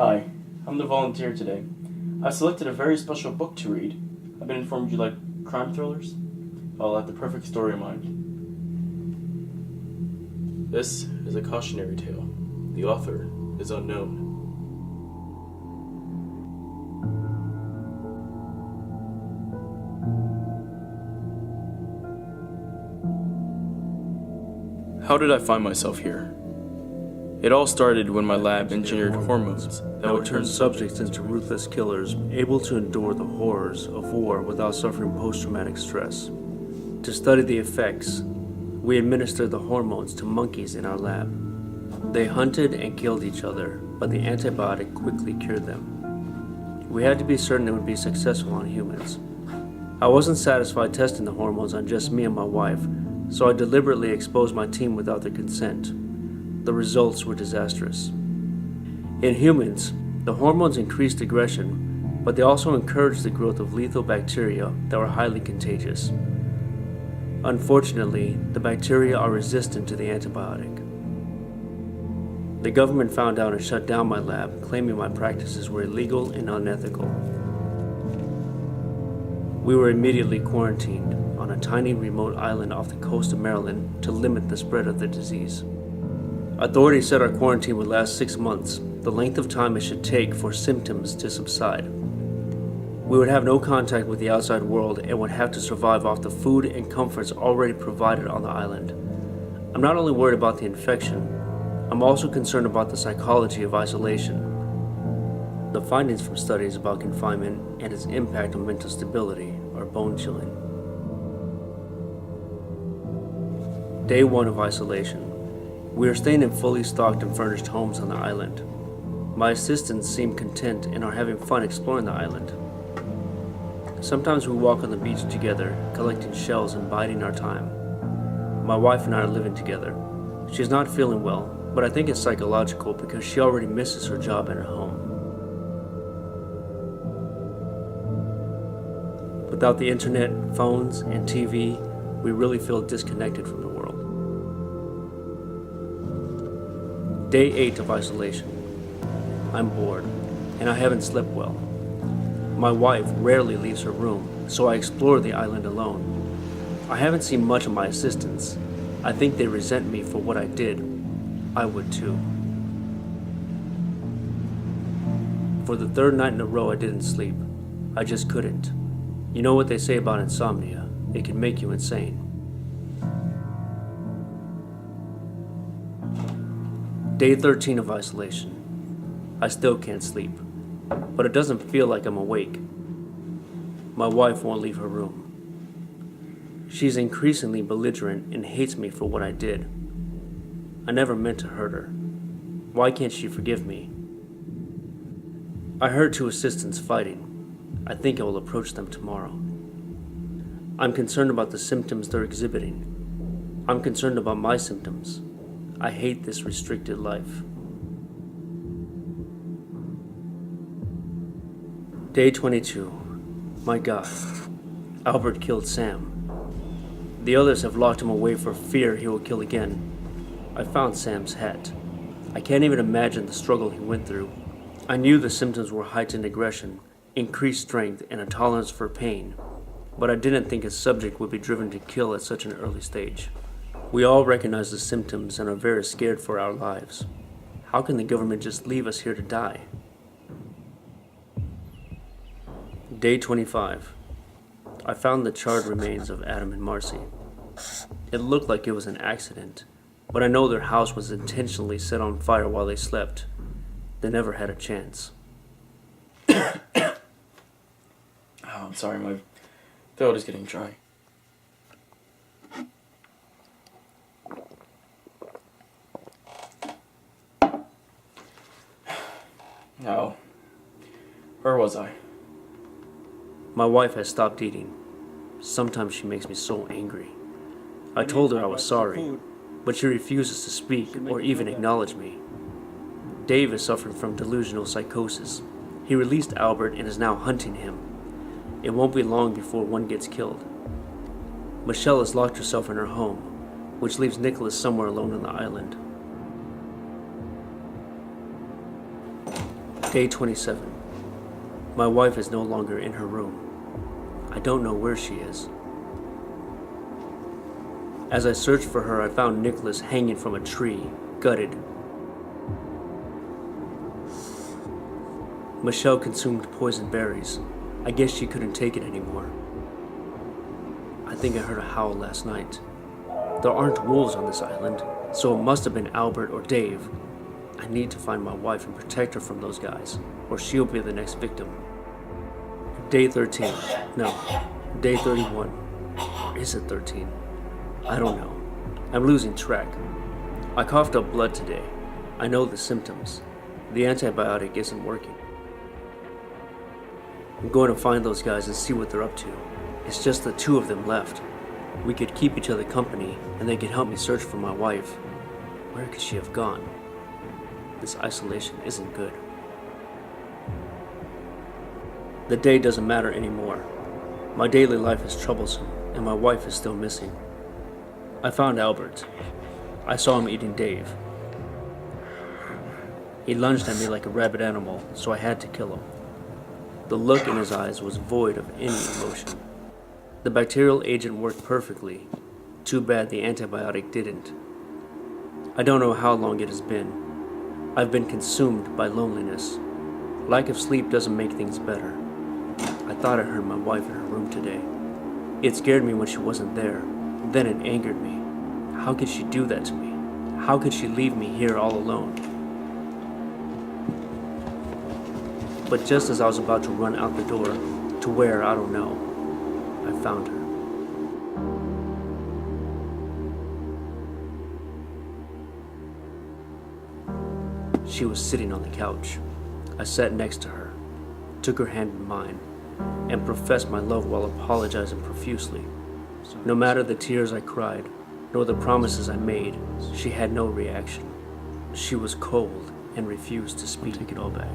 Hi, I'm the volunteer today. I selected a very special book to read. I've been informed you like crime thrillers? I'll have the perfect story in mind. This is a cautionary tale. The author is unknown. How did I find myself here? It all started when my lab engineered hormones that would turn subjects into ruthless killers, able to endure the horrors of war without suffering post-traumatic stress. To study the effects, we administered the hormones to monkeys in our lab. They hunted and killed each other, but the antibiotic quickly cured them. We had to be certain it would be successful on humans. I wasn't satisfied testing the hormones on just me and my wife, so I deliberately exposed my team without their consent. The results were disastrous. In humans, the hormones increased aggression, but they also encouraged the growth of lethal bacteria that were highly contagious. Unfortunately, the bacteria are resistant to the antibiotic. The government found out and shut down my lab, claiming my practices were illegal and unethical. We were immediately quarantined on a tiny remote island off the coast of Maryland to limit the spread of the disease. Authorities said our quarantine would last 6 months, the length of time it should take for symptoms to subside. We would have no contact with the outside world and would have to survive off the food and comforts already provided on the island. I'm not only worried about the infection, I'm also concerned about the psychology of isolation. The findings from studies about confinement and its impact on mental stability are bone-chilling. Day 1 of isolation. We are staying in fully stocked and furnished homes on the island. My assistants seem content and are having fun exploring the island. Sometimes we walk on the beach together, collecting shells and biding our time. My wife and I are living together. She's not feeling well, but I think it's psychological because she already misses her job and her home. Without the internet, phones, and TV, we really feel disconnected from the world. Day 8 of isolation. I'm bored, and I haven't slept well. My wife rarely leaves her room, so I explore the island alone. I haven't seen much of my assistants. I think they resent me for what I did. I would too. For the 3rd night in a row I didn't sleep. I just couldn't. You know what they say about insomnia? It can make you insane. Day 13 of isolation. I still can't sleep, but it doesn't feel like I'm awake. My wife won't leave her room. She's increasingly belligerent and hates me for what I did. I never meant to hurt her. Why can't she forgive me? I heard 2 assistants fighting. I think I will approach them tomorrow. I'm concerned about the symptoms they're exhibiting. I'm concerned about my symptoms. I hate this restricted life. Day 22. My God. Albert killed Sam. The others have locked him away for fear he will kill again. I found Sam's hat. I can't even imagine the struggle he went through. I knew the symptoms were heightened aggression, increased strength, and a tolerance for pain, but I didn't think a subject would be driven to kill at such an early stage. We all recognize the symptoms and are very scared for our lives. How can the government just leave us here to die? Day 25. I found the charred remains of Adam and Marcy. It looked like it was an accident, but I know their house was intentionally set on fire while they slept. They never had a chance. Oh, I'm sorry, my throat is getting dry. Now, where was I? My wife has stopped eating. Sometimes she makes me so angry. I told her I was sorry, but she refuses to speak or even acknowledge me. Dave is suffering from delusional psychosis. He released Albert and is now hunting him. It won't be long before one gets killed. Michelle has locked herself in her home, which leaves Nicholas somewhere alone on the island. Day 27. My wife is no longer in her room. I don't know where she is. As I searched for her, I found Nicholas hanging from a tree, gutted. Michelle consumed poison berries. I guess she couldn't take it anymore. I think I heard a howl last night. There aren't wolves on this island, so it must have been Albert or Dave. I need to find my wife and protect her from those guys, or she'll be the next victim. Day 13. No, day 31. Or is it 13? I don't know. I'm losing track. I coughed up blood today. I know the symptoms. The antibiotic isn't working. I'm going to find those guys and see what they're up to. It's just the two of them left. We could keep each other company, and they could help me search for my wife. Where could she have gone? This isolation isn't good. The day doesn't matter anymore. My daily life is troublesome, and my wife is still missing. I found Albert. I saw him eating Dave. He lunged at me like a rabid animal, so I had to kill him. The look in his eyes was void of any emotion. The bacterial agent worked perfectly. Too bad the antibiotic didn't. I don't know how long it has been. I've been consumed by loneliness. Lack of sleep doesn't make things better. I thought I heard my wife in her room today. It scared me when she wasn't there. Then it angered me. How could she do that to me? How could she leave me here all alone? But just as I was about to run out the door, to where, I don't know, I found her. She was sitting on the couch. I sat next to her, took her hand in mine, and professed my love while apologizing profusely. No matter the tears I cried, nor the promises I made, she had no reaction. She was cold and refused to speak. Take it all back.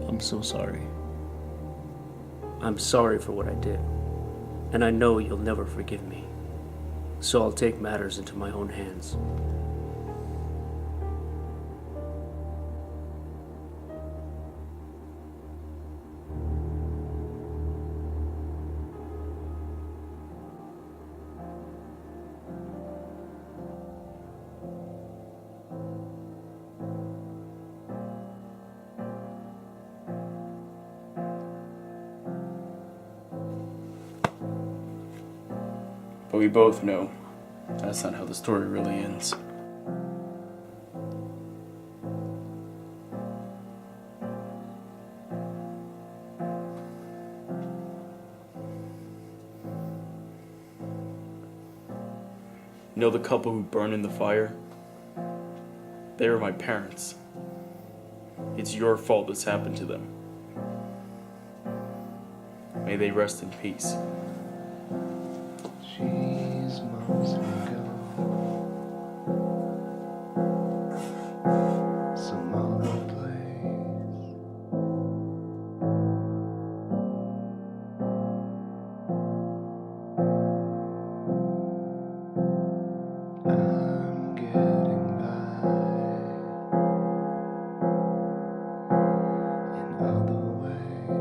I'm so sorry. I'm sorry for what I did, and I know you'll never forgive me, so I'll take matters into my own hands. But we both know that's not how the story really ends. You know the couple who burned in the fire? They were my parents. It's your fault this happened to them. May they rest in peace. She's mom's girl. Some other place. I'm getting by in other ways.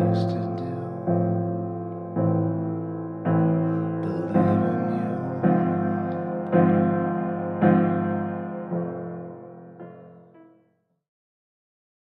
used to do. Believe in you.